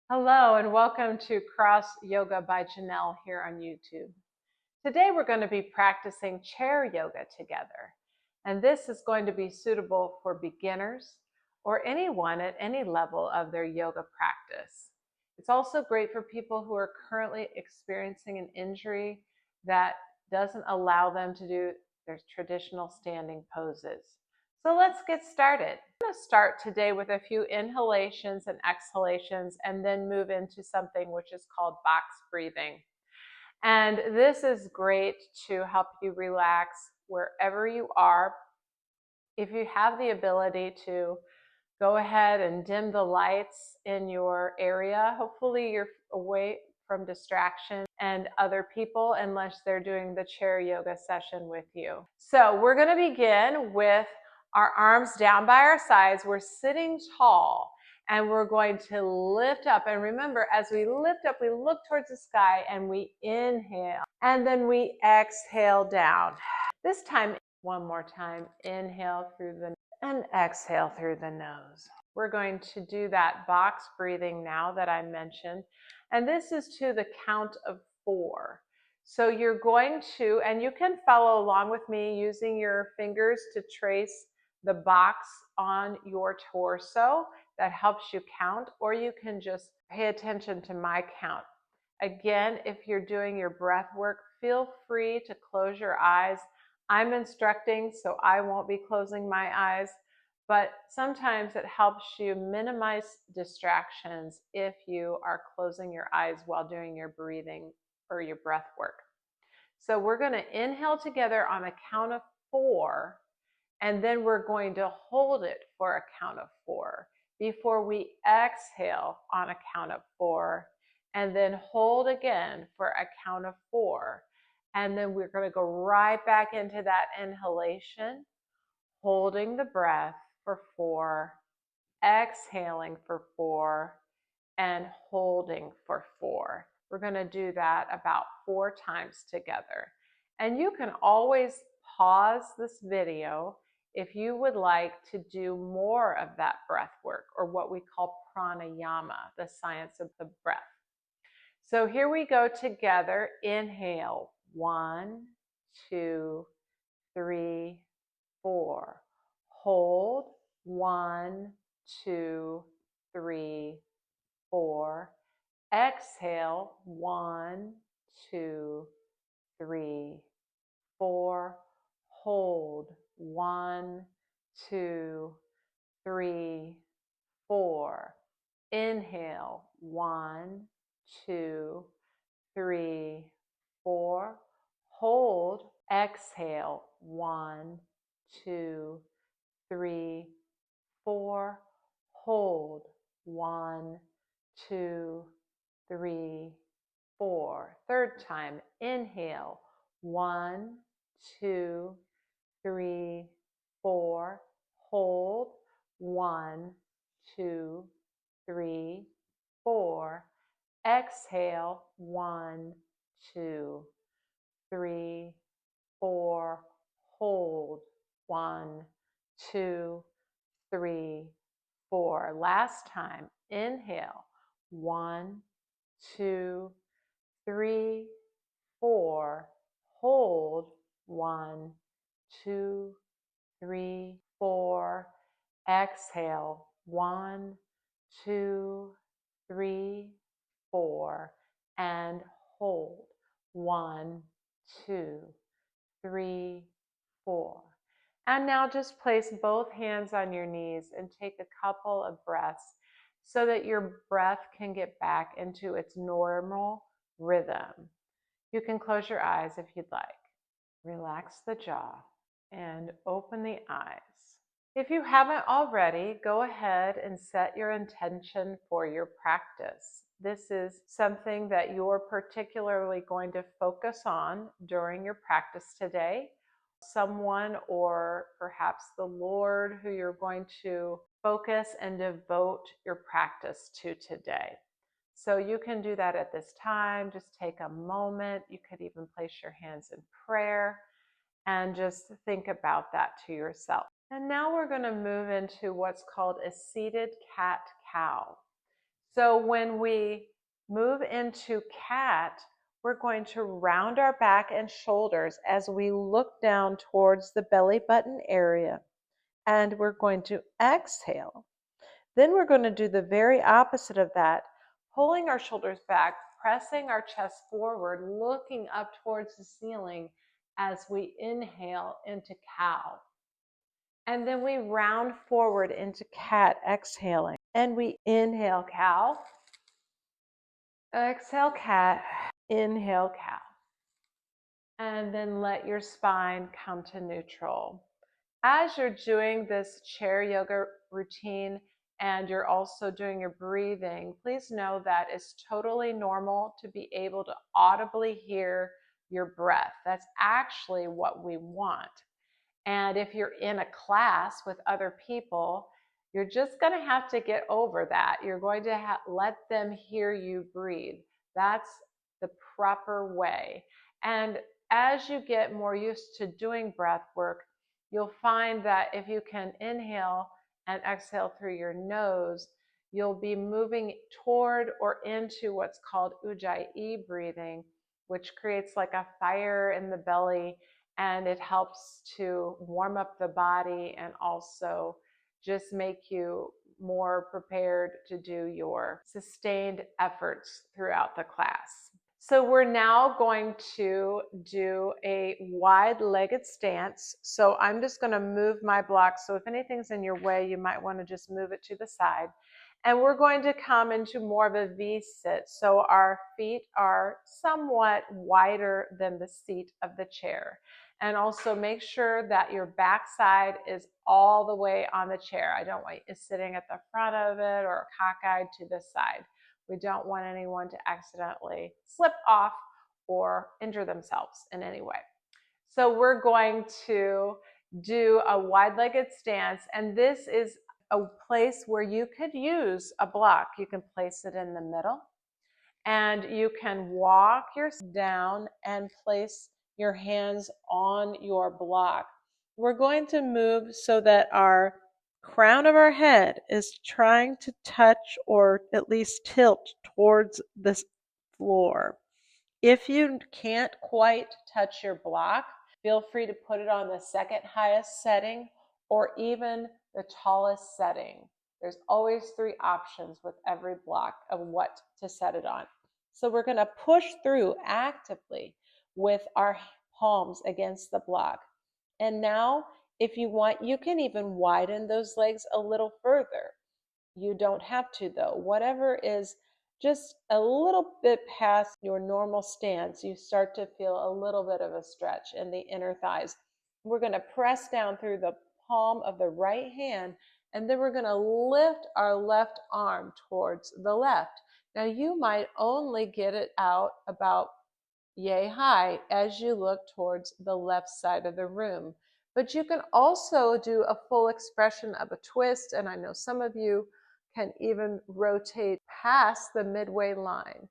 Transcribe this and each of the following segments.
Hello and welcome to Cross Yoga by Janelle here on YouTube. Today we're going to be practicing chair yoga together. And this is going to be suitable for beginners or anyone at any level of their yoga practice. It's also great for people who are currently experiencing an injury that doesn't allow them to do their traditional standing poses. So let's get started. I'm going to start today with a few inhalations and exhalations and then move into something which is called box breathing. And this is great to help you relax wherever you are. If you have the ability to go ahead and dim the lights in your area, hopefully you're away from distraction and other people unless they're doing the chair yoga session with you. So we're going to begin with our arms down by our sides. We're sitting tall and we're going to lift up. And remember, as we lift up, we look towards the sky and we inhale and then we exhale down. This time, one more time, inhale through the and exhale through the nose. We're going to do that box breathing now that I mentioned. And this is to the count of 4. So you're going to, and you can follow along with me using your fingers to trace the box on your torso. That helps you count, or you can just pay attention to my count. Again, if you're doing your breath work, feel free to close your eyes. I'm instructing, so I won't be closing my eyes, but sometimes it helps you minimize distractions if you are closing your eyes while doing your breathing or your breath work. So we're going to inhale together on a count of 4, and then we're going to hold it for a count of 4 before we exhale on a count of 4, and then hold again for a count of 4. And then we're going to go right back into that inhalation, holding the breath for 4, exhaling for 4, and holding for 4. We're going to do that about 4 times together. And you can always pause this video if you would like to do more of that breath work, or what we call pranayama, the science of the breath. So here we go together. Inhale, 1, 2, 3, 4. Hold, 1, 2, 3, 4. Exhale, 1, 2, 3, 4. Hold, 1, 2, 3, 4. Inhale, 1, 2, 3, 4. Hold, exhale, 1, 2, 3, 4. Hold, 1, 2, 3, 4. Third time, inhale, 1, 2, 3, 4. Hold, 1, 2, 3, 4. Exhale, 1, 2, 3, 4. Hold, 1, 2, 3, 4. Last time, inhale, 1, 2, 3, 4. Hold, 1, 2, 3, 4. Exhale, 1, 2, 3, 4. And hold, 1, 2, 3, 4. And now just place both hands on your knees and take a couple of breaths so that your breath can get back into its normal rhythm. You can close your eyes if you'd like. Relax the jaw and open the eyes. If you haven't already, go ahead and set your intention for your practice. This is something that you're particularly going to focus on during your practice today. Someone, or perhaps the Lord, who you're going to focus and devote your practice to today. So you can do that at this time. Just take a moment. You could even place your hands in prayer and just think about that to yourself. And now we're going to move into what's called a seated cat-cow. So when we move into cat, we're going to round our back and shoulders as we look down towards the belly button area. And we're going to exhale. Then we're going to do the very opposite of that, pulling our shoulders back, pressing our chest forward, looking up towards the ceiling as we inhale into cow. And then we round forward into cat, exhaling. And we inhale cow, exhale cat, inhale cow. And then let your spine come to neutral. As you're doing this chair yoga routine and you're also doing your breathing, please know that it's totally normal to be able to audibly hear your breath. That's actually what we want. And if you're in a class with other people, you're just going to have to get over that. You're going to let them hear you breathe. That's the proper way. And as you get more used to doing breath work, you'll find that if you can inhale and exhale through your nose, you'll be moving toward or into what's called ujjayi breathing, which creates like a fire in the belly, and it helps to warm up the body and also just make you more prepared to do your sustained efforts throughout the class. So we're now going to do a wide-legged stance. So I'm just going to move my block. So if anything's in your way, you might want to just move it to the side. And we're going to come into more of a V-sit. So our feet are somewhat wider than the seat of the chair. And also make sure that your backside is all the way on the chair. I don't want you sitting at the front of it or cockeyed to the side. We don't want anyone to accidentally slip off or injure themselves in any way. So we're going to do a wide-legged stance, and this is a place where you could use a block. You can place it in the middle, and you can walk yourself down and place your hands on your block. We're going to move so that our crown of our head is trying to touch or at least tilt towards this floor. If you can't quite touch your block, feel free to put it on the second highest setting or even the tallest setting. There's always 3 options with every block of what to set it on. So we're going to push through actively with our palms against the block. And now, if you want, you can even widen those legs a little further. You don't have to, though. Whatever is just a little bit past your normal stance, you start to feel a little bit of a stretch in the inner thighs. We're going to press down through the palm of the right hand, and then we're going to lift our left arm towards the left. Now, you might only get it out about yay high as you look towards the left side of the room. But you can also do a full expression of a twist, and I know some of you can even rotate past the midway line.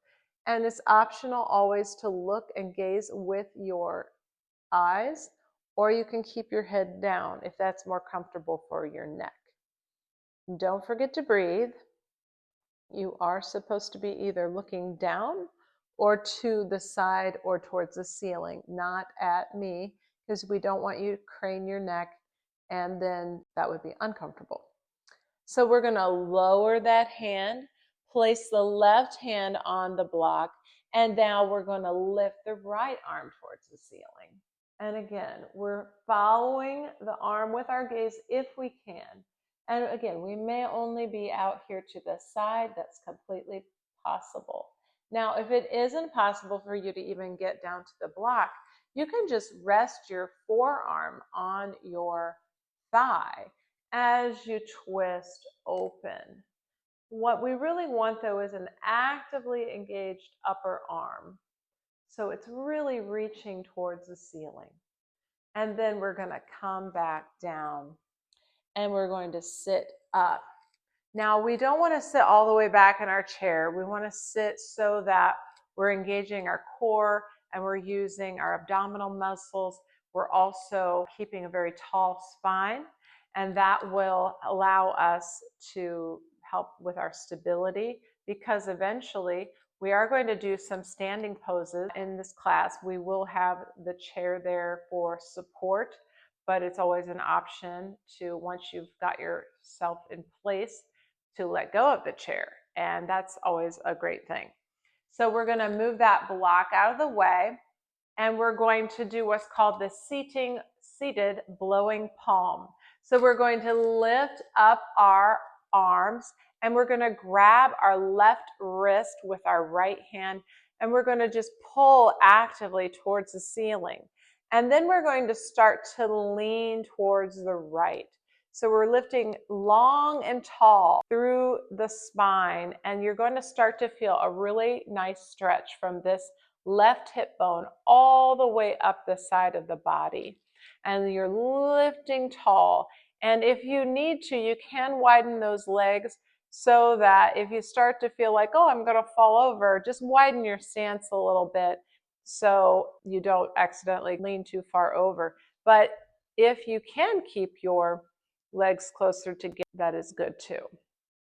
And it's optional always to look and gaze with your eyes, or you can keep your head down if that's more comfortable for your neck. Don't forget to breathe. You are supposed to be either looking down or to the side or towards the ceiling, not at me, because we don't want you to crane your neck, and then that would be uncomfortable. So we're going to lower that hand, place the left hand on the block, and now we're going to lift the right arm towards the ceiling. And again, we're following the arm with our gaze if we can. And again, we may only be out here to the side. That's completely possible. Now, if it isn't possible for you to even get down to the block, you can just rest your forearm on your thigh as you twist open. What we really want, though, is an actively engaged upper arm. So it's really reaching towards the ceiling. And then we're going to come back down and we're going to sit up. Now, we don't want to sit all the way back in our chair. We want to sit so that we're engaging our core and we're using our abdominal muscles. We're also keeping a very tall spine, and that will allow us to help with our stability. because eventually we are going to do some standing poses in this class. We will have the chair there for support, but it's always an option to, once you've got yourself in place, to let go of the chair. And that's always a great thing. So we're going to move that block out of the way, and we're going to do what's called the seated blowing palm. So we're going to lift up our arms, and we're going to grab our left wrist with our right hand, and we're going to just pull actively towards the ceiling. And then we're going to start to lean towards the right. So we're lifting long and tall through the spine, and you're going to start to feel a really nice stretch from this left hip bone all the way up the side of the body. And you're lifting tall. And if you need to, you can widen those legs so that if you start to feel like, oh, I'm going to fall over, just widen your stance a little bit so you don't accidentally lean too far over. But if you can keep your legs closer together, that is good too.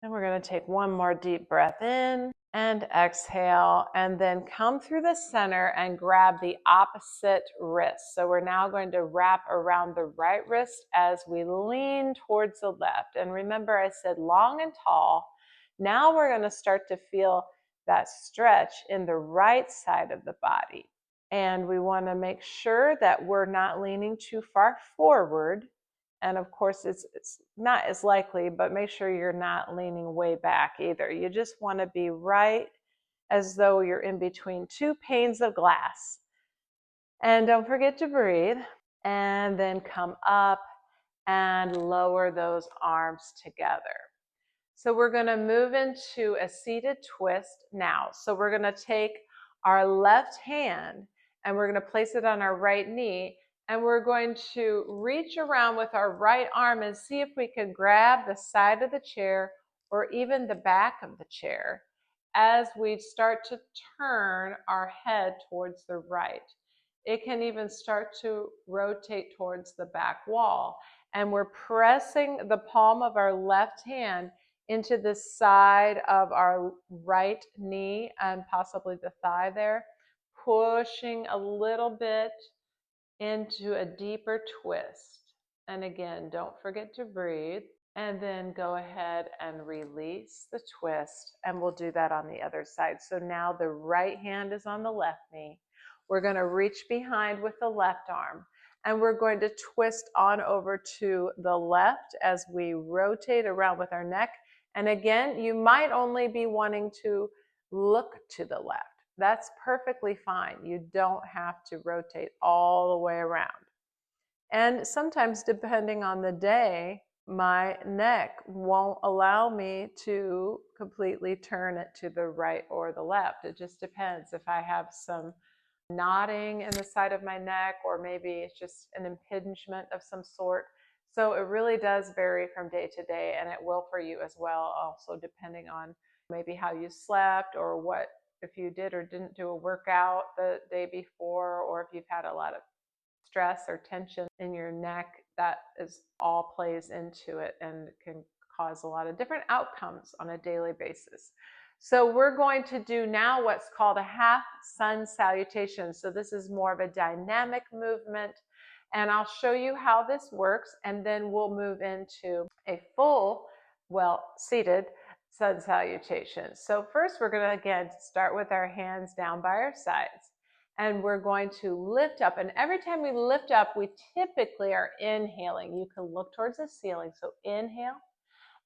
And we're going to take one more deep breath in and exhale, and then come through the center and grab the opposite wrist. So we're now going to wrap around the right wrist as we lean towards the left. And remember, I said long and tall. Now we're going to start to feel that stretch in the right side of the body. And we want to make sure that we're not leaning too far forward. And of course, it's not as likely, but make sure you're not leaning way back either. You just want to be right as though you're in between two panes of glass. And don't forget to breathe. And then come up and lower those arms together. So we're going to move into a seated twist now. So we're going to take our left hand and we're going to place it on our right knee. And we're going to reach around with our right arm and see if we can grab the side of the chair or even the back of the chair as we start to turn our head towards the right. It can even start to rotate towards the back wall. And we're pressing the palm of our left hand into the side of our right knee and possibly the thigh there, pushing a little bit into a deeper twist. And again, don't forget to breathe. And then go ahead and release the twist. And we'll do that on the other side. So now the right hand is on the left knee. We're going to reach behind with the left arm. And we're going to twist on over to the left as we rotate around with our neck. And again, you might only be wanting to look to the left. That's perfectly fine. You don't have to rotate all the way around. And sometimes, depending on the day, my neck won't allow me to completely turn it to the right or the left. It just depends if I have some knotting in the side of my neck, or maybe it's just an impingement of some sort. So it really does vary from day to day, and it will for you as well, also depending on maybe how you slept or what, if you did or didn't do a workout the day before, or if you've had a lot of stress or tension in your neck. That is all plays into it and can cause a lot of different outcomes on a daily basis. So we're going to do now what's called a half sun salutation. So this is more of a dynamic movement, and I'll show you how this works, and then we'll move into a full, seated sun salutation. So first we're going to again start with our hands down by our sides. And we're going to lift up. And every time we lift up, we typically are inhaling. You can look towards the ceiling. So inhale.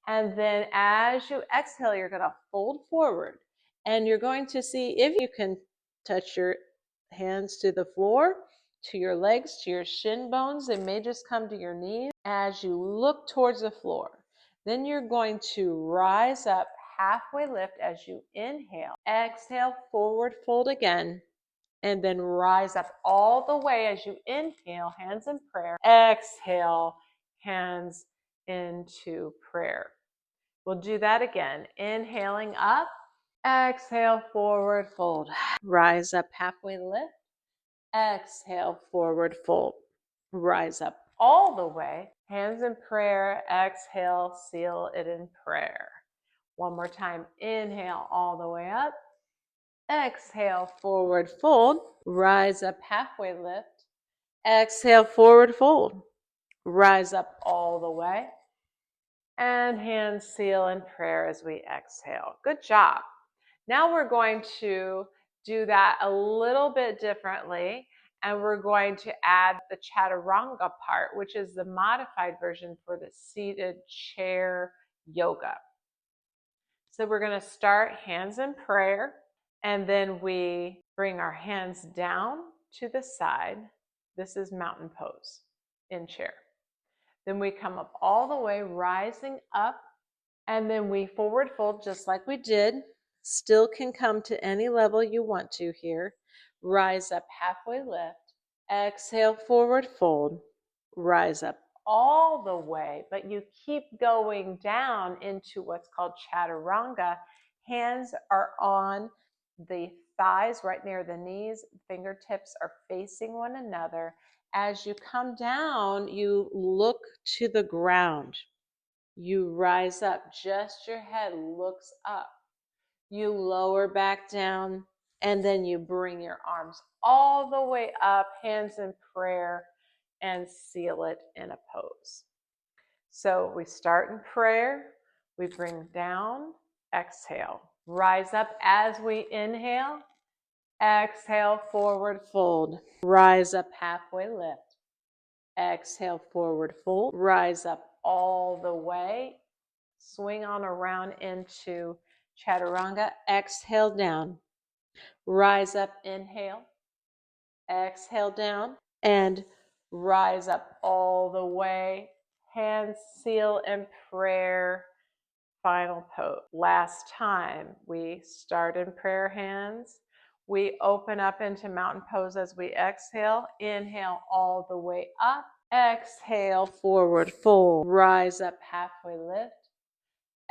And then as you exhale, you're going to fold forward. And you're going to see if you can touch your hands to the floor, to your legs, to your shin bones. They may just come to your knees as you look towards the floor. Then you're going to rise up, halfway lift as you inhale. Exhale, forward fold again. And then rise up all the way as you inhale, hands in prayer. Exhale, hands into prayer. We'll do that again. Inhaling up, exhale, forward fold. Rise up, halfway lift. Exhale, forward fold. Rise up all the way. Hands in prayer. Exhale, seal it in prayer. One more time. Inhale all the way up. Exhale, forward fold. Rise up, halfway lift. Exhale, forward fold. Rise up all the way. And hands seal in prayer as we exhale. Good job. Now we're going to do that a little bit differently, and we're going to add the chaturanga part, which is the modified version for the seated chair yoga. So we're going to start hands in prayer, and then we bring our hands down to the side. This is mountain pose in chair. Then we come up all the way, rising up, and then we forward fold just like we did. Still can come to any level you want to here. Rise up, halfway lift. Exhale, forward fold. Rise up all the way, but you keep going down into what's called chaturanga. Hands are on the thighs right near the knees. Fingertips are facing one another. As you come down, you look to the ground. You rise up, just your head looks up. You lower back down, and then you bring your arms all the way up, hands in prayer, and seal it in a pose. So we start in prayer, we bring down, exhale. Rise up as we inhale, exhale, forward fold. Rise up, halfway lift. Exhale, forward fold. Rise up all the way. Swing on around into chaturanga. Exhale down. Rise up, inhale. Exhale down. And rise up all the way. Hands seal in prayer. Final pose. Last time. We start in prayer hands. We open up into mountain pose as we exhale. Inhale all the way up. Exhale, forward fold. Rise up, halfway lift.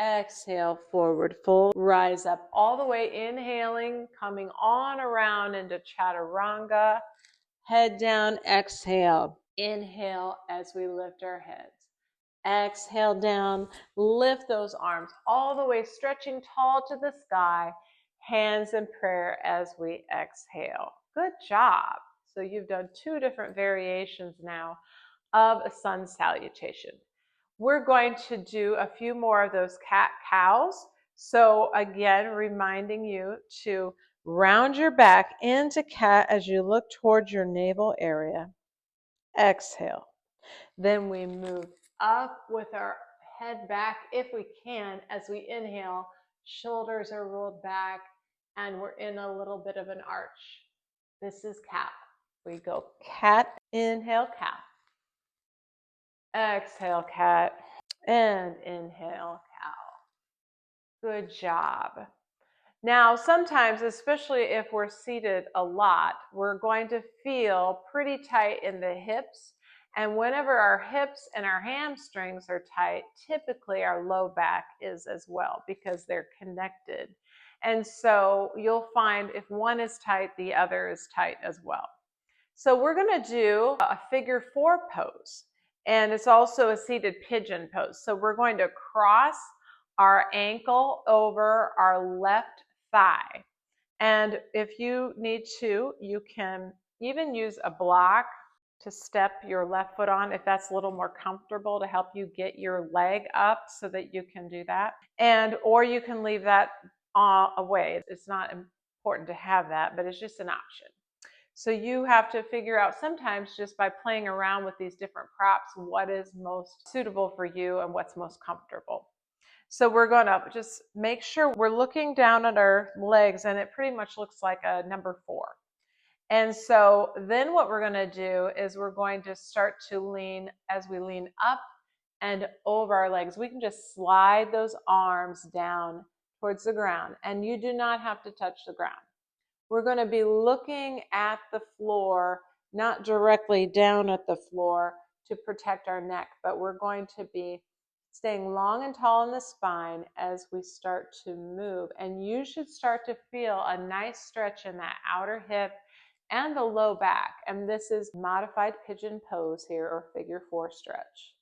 Exhale, forward fold. Rise up all the way, inhaling, coming on around into chaturanga. Head down, exhale. Inhale as we lift our heads. Exhale down, lift those arms all the way, stretching tall to the sky. Hands in prayer as we exhale. Good job. So you've done 2 different variations now of a sun salutation. We're going to do a few more of those cat-cows. So again, reminding you to round your back into cat as you look towards your navel area. Exhale. Then we move up with our head back if we can as we inhale. Shoulders are rolled back and we're in a little bit of an arch. This is cat. We go cat, inhale, cat. Exhale, cat, and inhale, cow. Good job. Now, sometimes, especially if we're seated a lot, we're going to feel pretty tight in the hips. And whenever our hips and our hamstrings are tight, typically our low back is as well because they're connected. And so you'll find if one is tight, the other is tight as well. So we're going to do a figure 4 pose. And it's also a seated pigeon pose. So we're going to cross our ankle over our left thigh. And if you need to, you can even use a block to step your left foot on if that's a little more comfortable to help you get your leg up so that you can do that. Or you can leave that away. It's not important to have that, but it's just an option. So you have to figure out sometimes just by playing around with these different props, what is most suitable for you and what's most comfortable. So we're going to just make sure we're looking down at our legs, and it pretty much looks like a number 4. And so then what we're going to do is we're going to start to lean as we lean up and over our legs. We can just slide those arms down towards the ground, and you do not have to touch the ground. We're going to be looking at the floor, not directly down at the floor to protect our neck, but we're going to be staying long and tall in the spine as we start to move. And you should start to feel a nice stretch in that outer hip and the low back. And this is modified pigeon pose here, or figure 4 stretch.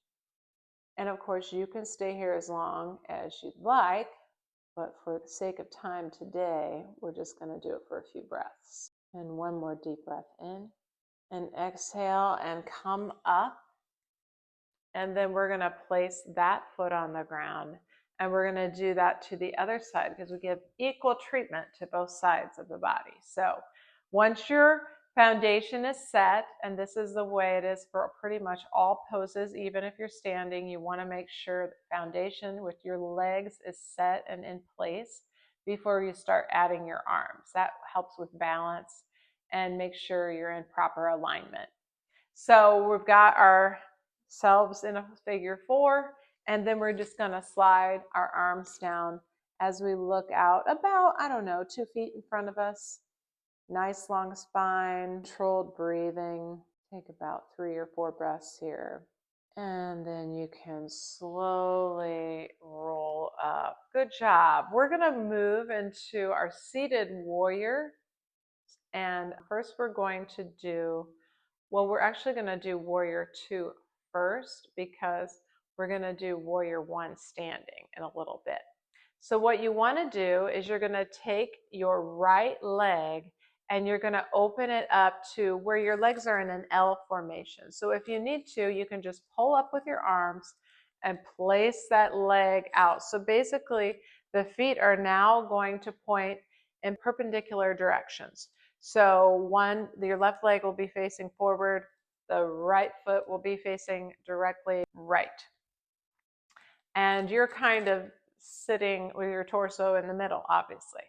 And of course, you can stay here as long as you'd like. but for the sake of time today, we're just going to do it for a few breaths. And one more deep breath in and exhale and come up. And then we're going to place that foot on the ground. And we're going to do that to the other side because we give equal treatment to both sides of the body. So once your foundation is set, and this is the way it is for pretty much all poses, even if you're standing, you want to make sure the foundation with your legs is set and in place before you start adding your arms. That helps with balance and make sure you're in proper alignment. So we've got ourselves in a figure 4, and then we're just going to slide our arms down as we look out about, 2 feet in front of us. Nice long spine, controlled breathing. Take about 3 or 4 breaths here. And then you can slowly roll up. Good job. We're going to move into our seated warrior. And first we're going to do, we're actually going to do warrior 2 first because we're going to do warrior 1 standing in a little bit. So what you want to do is you're going to take your right leg and you're going to open it up to where your legs are in an L formation. So if you need to, you can just pull up with your arms and place that leg out. So basically, the feet are now going to point in perpendicular directions. So your left leg will be facing forward, the right foot will be facing directly right. And you're kind of sitting with your torso in the middle, obviously.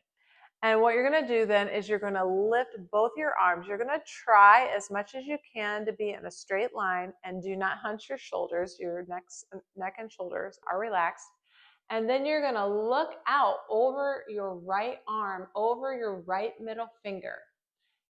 And what you're going to do then is you're going to lift both your arms. You're going to try as much as you can to be in a straight line and do not hunch your shoulders. Your neck and shoulders are relaxed. And then you're going to look out over your right arm, over your right middle finger.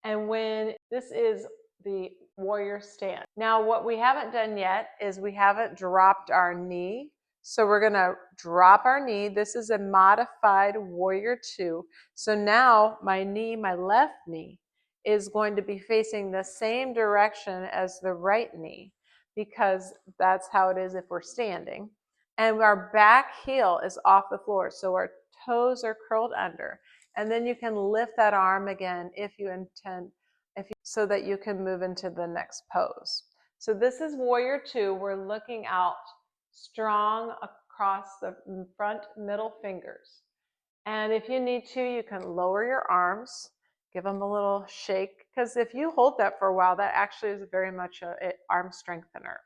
And when this is the warrior stand. Now, what we haven't done yet is we haven't dropped our knee. So we're going to drop our knee. This is a modified warrior 2. So now my knee, my left knee, is going to be facing the same direction as the right knee because that's how it is if we're standing. And our back heel is off the floor. So our toes are curled under. And then you can lift that arm again if you intend, so that you can move into the next pose. So this is warrior 2. We're looking out strong across the front middle fingers. And if you need to, you can lower your arms, give them a little shake, because if you hold that for a while, that actually is very much an arm strengthener.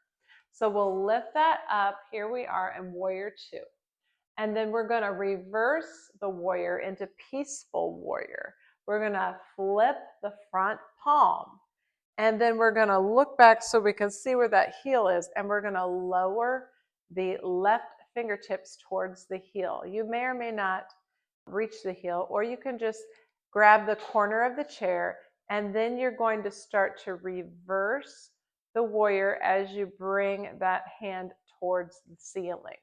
So we'll lift that up. Here we are in warrior 2. And then we're going to reverse the warrior into peaceful warrior. We're going to flip the front palm. And then we're going to look back so we can see where that heel is. And we're going to lower the left fingertips towards the heel. You may or may not reach the heel, or you can just grab the corner of the chair. And then you're going to start to reverse the warrior as you bring that hand towards the ceiling.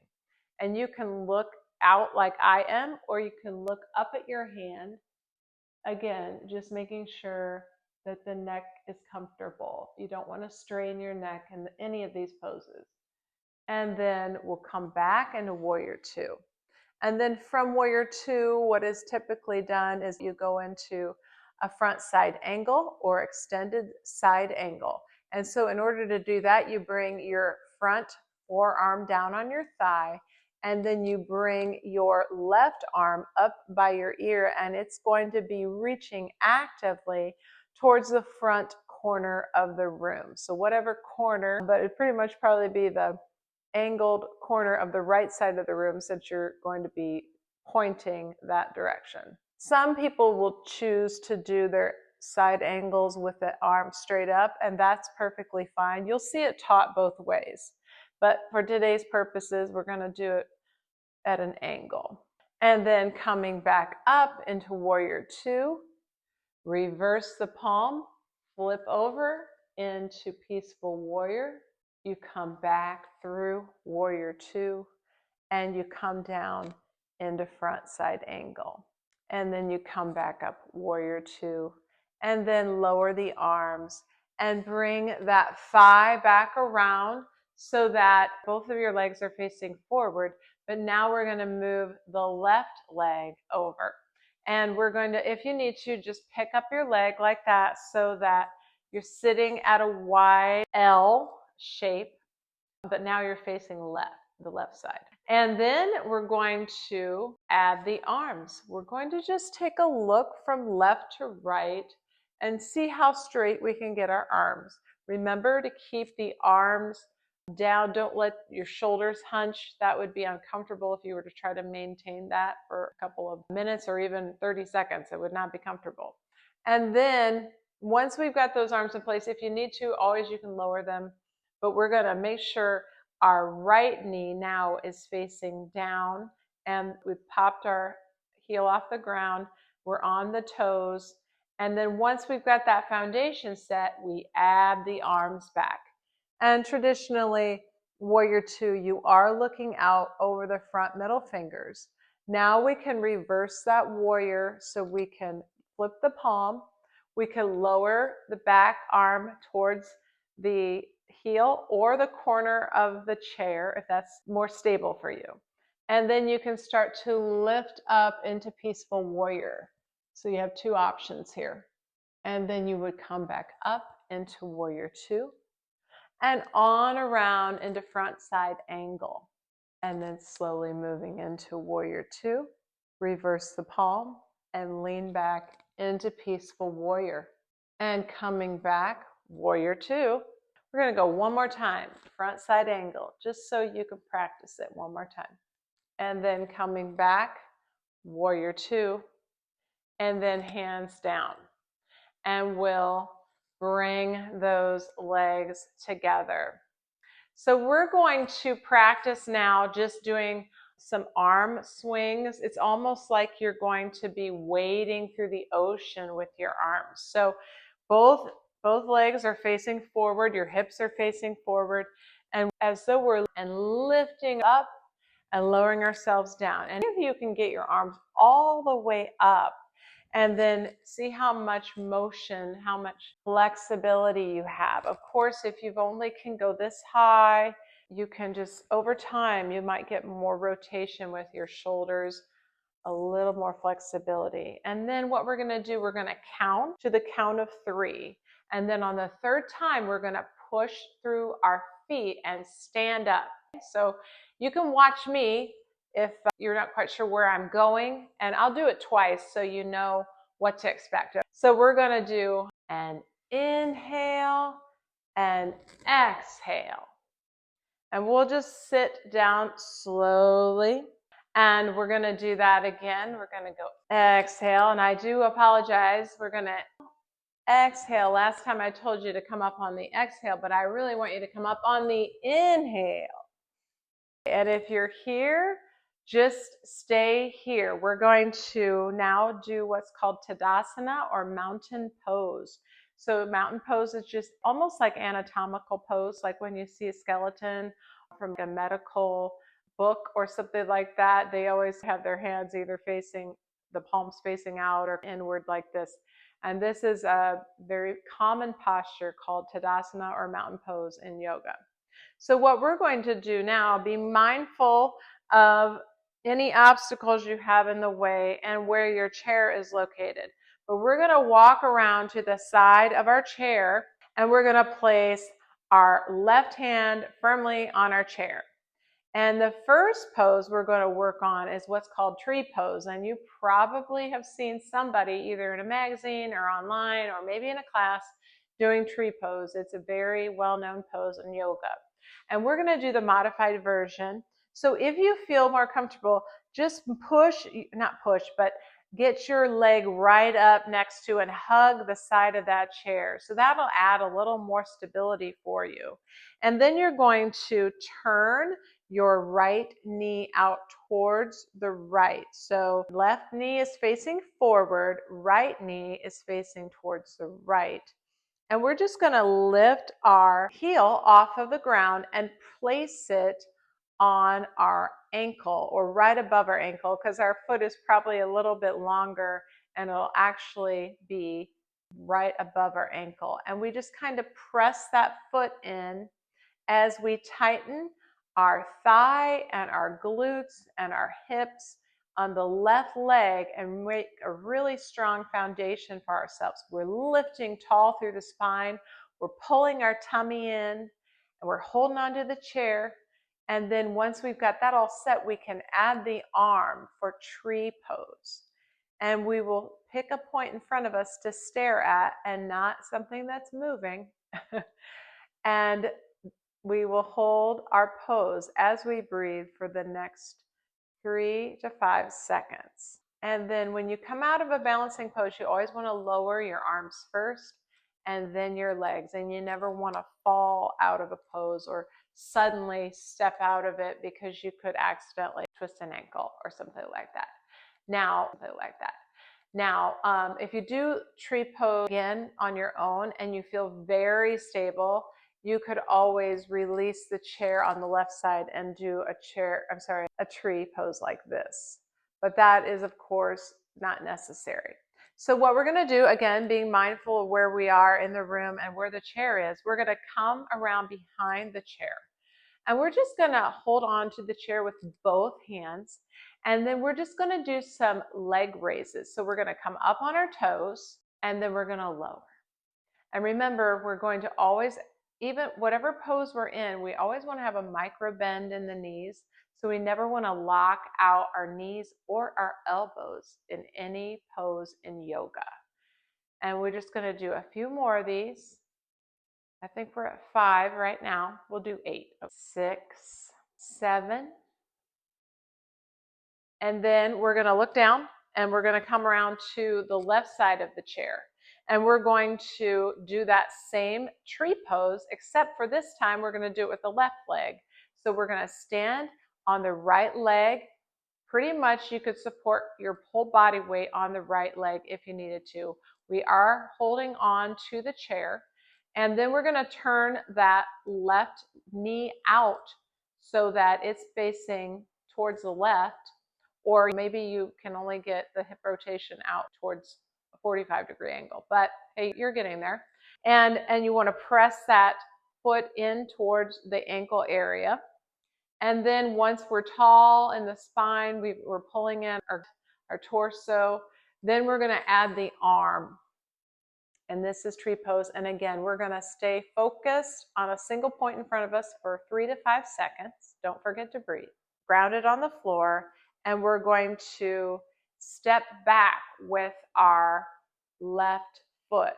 And you can look out like I am, or you can look up at your hand. Again, just making sure that the neck is comfortable. You don't want to strain your neck in any of these poses. And then we'll come back into warrior 2. And then from warrior 2, what is typically done is you go into a front side angle or extended side angle. And so in order to do that, you bring your front forearm down on your thigh, and then you bring your left arm up by your ear, and it's going to be reaching actively towards the front corner of the room. So whatever corner, but it'd pretty much probably be the angled corner of the right side of the room since you're going to be pointing that direction. Some people will choose to do their side angles with the arm straight up, and that's perfectly fine. You'll see it taught both ways. But for today's purposes, we're going to do it at an angle. And then coming back up into warrior 2, reverse the palm, flip over into peaceful warrior. You come back through warrior 2, and you come down into front side angle. And then you come back up warrior 2, and then lower the arms and bring that thigh back around so that both of your legs are facing forward, but now we're going to move the left leg over. And we're going to, if you need to, just pick up your leg like that so that you're sitting at a wide L shape, but now you're facing left, the left side. And then we're going to add the arms. We're going to just take a look from left to right and see how straight we can get our arms. Remember to keep the arms down. Don't let your shoulders hunch. That would be uncomfortable if you were to try to maintain that for a couple of minutes or even 30 seconds. It would not be comfortable. And then once we've got those arms in place, if you need to, always you can lower them. But we're going to make sure our right knee now is facing down and we've popped our heel off the ground. We're on the toes. And then once we've got that foundation set, we add the arms back. And traditionally, Warrior Two, you are looking out over the front middle fingers. Now we can reverse that warrior, so we can flip the palm. We can lower the back arm towards the heel or the corner of the chair if that's more stable for you. And then you can start to lift up into Peaceful Warrior. So you have two options here. And then you would come back up into Warrior Two and on around into front side angle. And then slowly moving into Warrior Two, reverse the palm and lean back into Peaceful Warrior. And coming back, Warrior Two. We're going to go one more time, front side angle, just so you can practice it one more time. And then coming back, Warrior Two, and then hands down. And we'll bring those legs together. So we're going to practice now just doing some arm swings. It's almost like you're going to be wading through the ocean with your arms. So both legs are facing forward, your hips are facing forward, and as though we're lifting up and lowering ourselves down. And if you can get your arms all the way up, and then see how much motion, how much flexibility you have. Of course, if you only can go this high, you can just, over time, you might get more rotation with your shoulders, a little more flexibility. And then what we're going to do, we're going to count to the count of 3. And then on the third time, we're going to push through our feet and stand up. So you can watch me if you're not quite sure where I'm going, and I'll do it twice so you know what to expect. So we're going to do an inhale and exhale. And we'll just sit down slowly. And we're going to do that again. We're going to go exhale. And I do apologize. We're going to exhale. Last time I told you to come up on the exhale, but I really want you to come up on the inhale. And if you're here, just stay here. We're going to now do what's called Tadasana, or mountain pose. So mountain pose is just almost like anatomical pose, like when you see a skeleton from a medical book or something like that. They always have their hands either facing, the palms facing out or inward like this. And this is a very common posture called Tadasana or mountain pose in yoga. So what we're going to do now, be mindful of any obstacles you have in the way and where your chair is located. But we're going to walk around to the side of our chair, and we're going to place our left hand firmly on our chair. And the first pose we're going to work on is what's called tree pose. And you probably have seen somebody either in a magazine or online or maybe in a class doing tree pose. It's a very well-known pose in yoga. And we're going to do the modified version. So if you feel more comfortable, just not push, but get your leg right up next to and hug the side of that chair. So that'll add a little more stability for you. And then you're going to turn your right knee out towards the right. So left knee is facing forward, right knee is facing towards the right. And we're just going to lift our heel off of the ground and place it on our ankle, or right above our ankle, because our foot is probably a little bit longer and it'll actually be right above our ankle. And we just kind of press that foot in as we tighten our thigh and our glutes and our hips on the left leg and make a really strong foundation for ourselves. We're lifting tall through the spine. We're pulling our tummy in and we're holding onto the chair. And then once we've got that all set, we can add the arm for tree pose. And we will pick a point in front of us to stare at and not something that's moving. And we will hold our pose as we breathe for the next 3 to 5 seconds. And then when you come out of a balancing pose, you always want to lower your arms first and then your legs. And you never want to fall out of a pose or suddenly step out of it because you could accidentally twist an ankle or something like that. Now, if you do tree pose again on your own and you feel very stable, you could always release the chair on the left side and do a tree pose like this. But that is, of course, not necessary. So what we're going to do, again, being mindful of where we are in the room and where the chair is, we're going to come around behind the chair. And we're just going to hold on to the chair with both hands. And then we're just going to do some leg raises. So we're going to come up on our toes and then we're going to lower. And remember, we're going to always, even whatever pose we're in, we always want to have a micro bend in the knees. So we never want to lock out our knees or our elbows in any pose in yoga. And we're just going to do a few more of these. I think we're at 5 right now. We'll do 8. 6, 7. And then we're going to look down and we're going to come around to the left side of the chair. And we're going to do that same tree pose, except for this time we're going to do it with the left leg. So we're going to stand on the right leg. Pretty much you could support your whole body weight on the right leg if you needed to. We are holding on to the chair. And then we're going to turn that left knee out so that it's facing towards the left. Or maybe you can only get the hip rotation out towards 45-degree angle, but hey, you're getting there. And you want to press that foot in towards the ankle area. And then once we're tall in the spine, we're pulling in our torso, then we're going to add the arm. And this is tree pose. And again, we're going to stay focused on a single point in front of us for 3 to 5 seconds. Don't forget to breathe. Grounded on the floor. And we're going to step back with our left foot.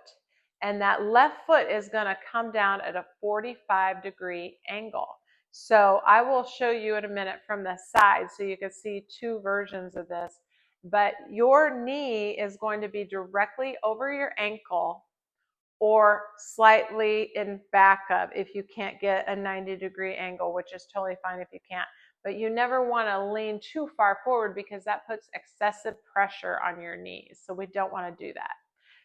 And that left foot is going to come down at a 45-degree angle. So I will show you in a minute from the side so you can see 2 versions of this. But your knee is going to be directly over your ankle or slightly in back of if you can't get a 90-degree angle, which is totally fine if you can't. But you never want to lean too far forward because that puts excessive pressure on your knees. So we don't want to do that.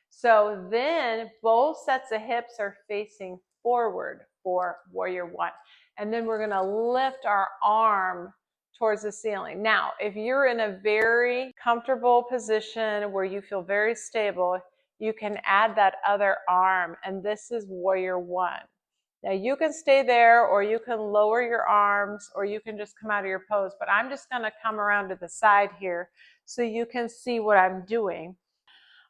So then both sets of hips are facing forward for warrior 1. And then we're going to lift our arm towards the ceiling. Now, if you're in a very comfortable position where you feel very stable, you can add that other arm, and this is warrior 1. Now you can stay there, or you can lower your arms, or you can just come out of your pose, but I'm just going to come around to the side here so you can see what I'm doing.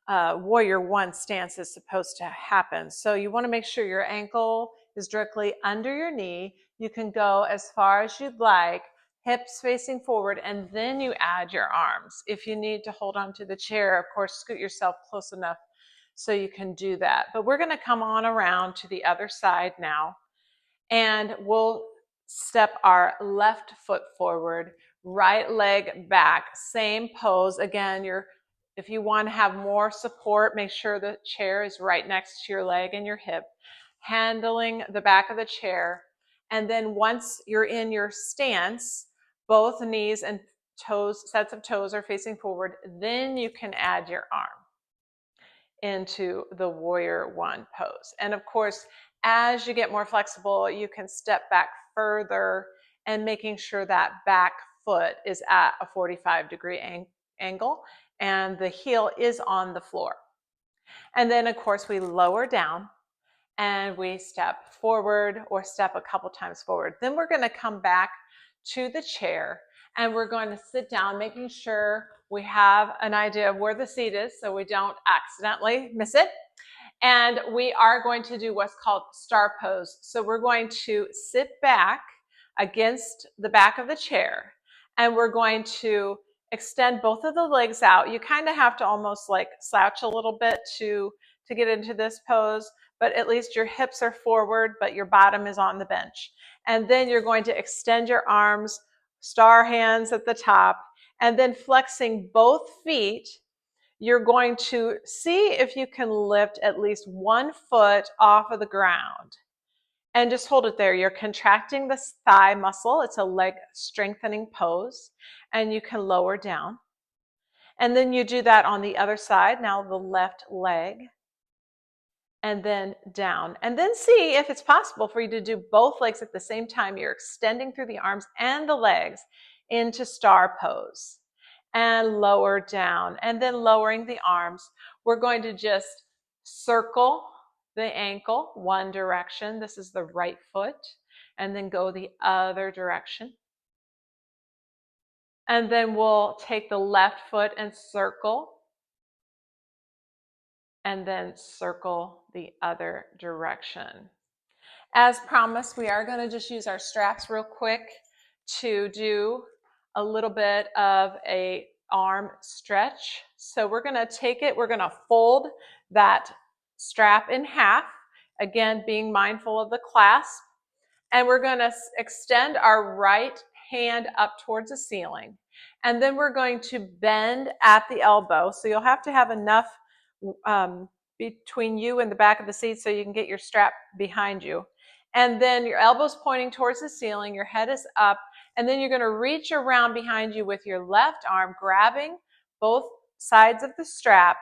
Warrior 1 stance is supposed to happen. So you want to make sure your ankle is directly under your knee. You can go as far as you'd like, hips facing forward, and then you add your arms. If you need to hold on to the chair, of course, scoot yourself close enough so you can do that. But we're going to come on around to the other side now, and we'll step our left foot forward, right leg back, same pose. Again, if you want to have more support, make sure the chair is right next to your leg and your hip, handling the back of the chair. And then once you're in your stance, both knees and toes, sets of toes are facing forward, then you can add your arm into the warrior 1 pose. And of course, as you get more flexible, you can step back further and making sure that back foot is at a 45-degree angle and the heel is on the floor. And then of course we lower down and we step forward or step a couple times forward. Then we're going to come back to the chair and we're going to sit down, making sure we have an idea of where the seat is so we don't accidentally miss it. And we are going to do what's called star pose. So we're going to sit back against the back of the chair and we're going to extend both of the legs out. You kind of have to almost like slouch a little bit to get into this pose, but at least your hips are forward, but your bottom is on the bench. And then you're going to extend your arms, star hands at the top, and then flexing both feet. You're going to see if you can lift at least 1 foot off of the ground and just hold it there. You're contracting the thigh muscle. It's a leg strengthening pose, and you can lower down. And then you do that on the other side. Now the left leg, and then down. And then see if it's possible for you to do both legs at the same time. You're extending through the arms and the legs into star pose. And lower down, and then lowering the arms. We're going to just circle the ankle one direction. This is the right foot, and then go the other direction. And then we'll take the left foot and circle, and then circle the other direction. As promised, we are going to just use our straps real quick to do a little bit of a arm stretch. So we're going to take it, we're going to fold that strap in half, again being mindful of the clasp, and we're going to extend our right hand up towards the ceiling, and then we're going to bend at the elbow. So you'll have to have enough between you and the back of the seat so you can get your strap behind you. And then your elbows pointing towards the ceiling, your head is up, and then you're going to reach around behind you with your left arm, grabbing both sides of the strap,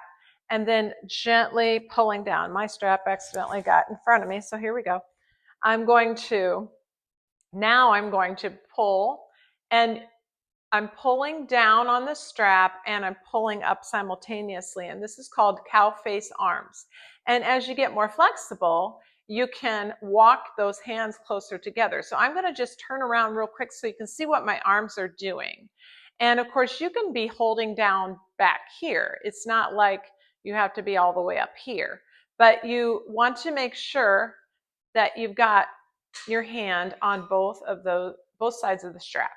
and then gently pulling down. My strap accidentally got in front of me, so here we go. I'm going to pull, and I'm pulling down on the strap and I'm pulling up simultaneously, and this is called cow face arms. And as you get more flexible, you can walk those hands closer together. So I'm going to just turn around real quick so you can see what my arms are doing. And of course, you can be holding down back here. It's not like you have to be all the way up here, but you want to make sure that you've got your hand on both sides of the strap.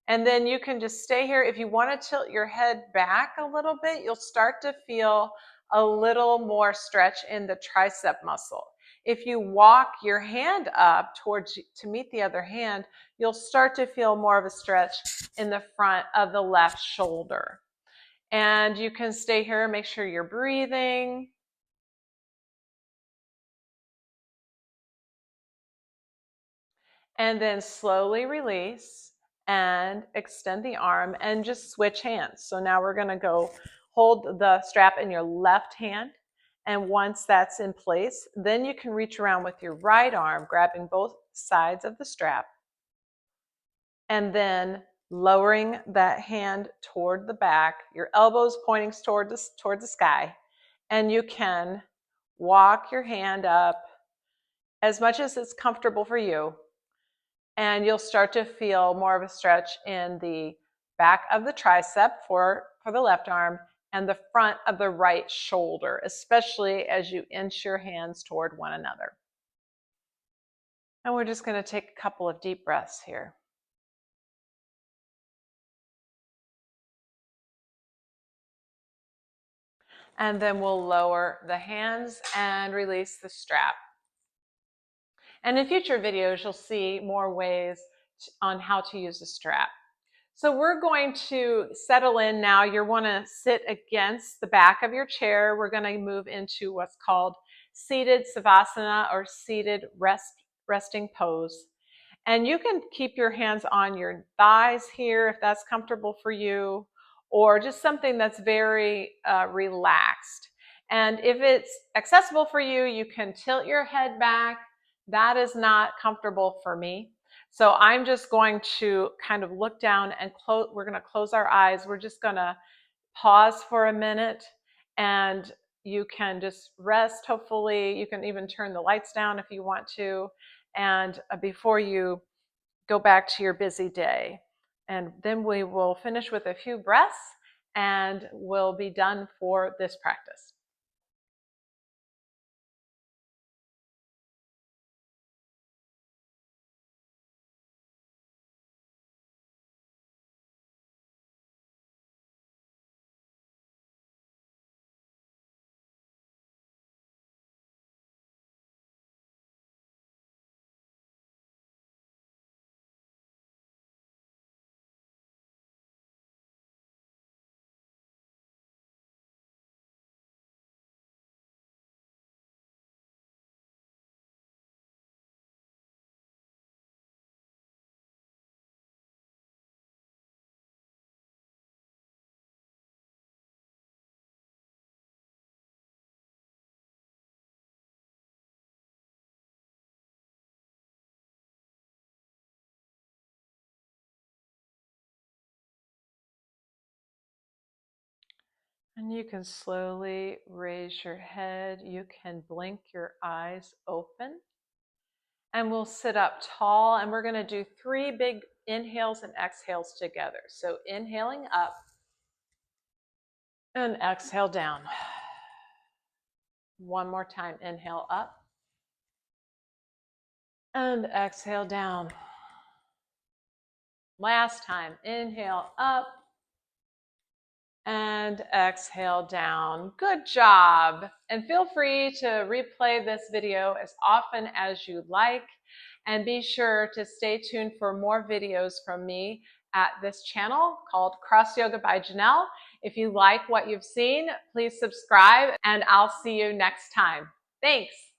And then you can just stay here. If you want to tilt your head back a little bit, you'll start to feel a little more stretch in the tricep muscle. If you walk your hand up to meet the other hand, you'll start to feel more of a stretch in the front of the left shoulder. And you can stay here, make sure you're breathing. And then slowly release and extend the arm and just switch hands. So now we're going to go hold the strap in your left hand. And once that's in place, then you can reach around with your right arm, grabbing both sides of the strap, and then lowering that hand toward the back, your elbows pointing toward the sky, and you can walk your hand up as much as it's comfortable for you, and you'll start to feel more of a stretch in the back of the tricep for the left arm and the front of the right shoulder, especially as you inch your hands toward one another. And we're just going to take a couple of deep breaths here. And then we'll lower the hands and release the strap. And in future videos, you'll see more ways on how to use the strap. So we're going to settle in now. You want to sit against the back of your chair. We're going to move into what's called seated savasana, or seated resting pose. And you can keep your hands on your thighs here if that's comfortable for you, or just something that's very relaxed. And if it's accessible for you, you can tilt your head back. That is not comfortable for me. So I'm just going to kind of look down and we're going to close our eyes. We're just going to pause for a minute and you can just rest. Hopefully, you can even turn the lights down if you want to, and before you go back to your busy day. And then we will finish with a few breaths and we'll be done for this practice. And you can slowly raise your head. You can blink your eyes open. And we'll sit up tall, and we're going to do 3 big inhales and exhales together. So inhaling up and exhale down. One more time. Inhale up and exhale down. Last time. Inhale up and exhale down. Good job. And feel free to replay this video as often as you like. And be sure to stay tuned for more videos from me at this channel called Cross Yoga by Janelle. If you like what you've seen, please subscribe and I'll see you next time. Thanks.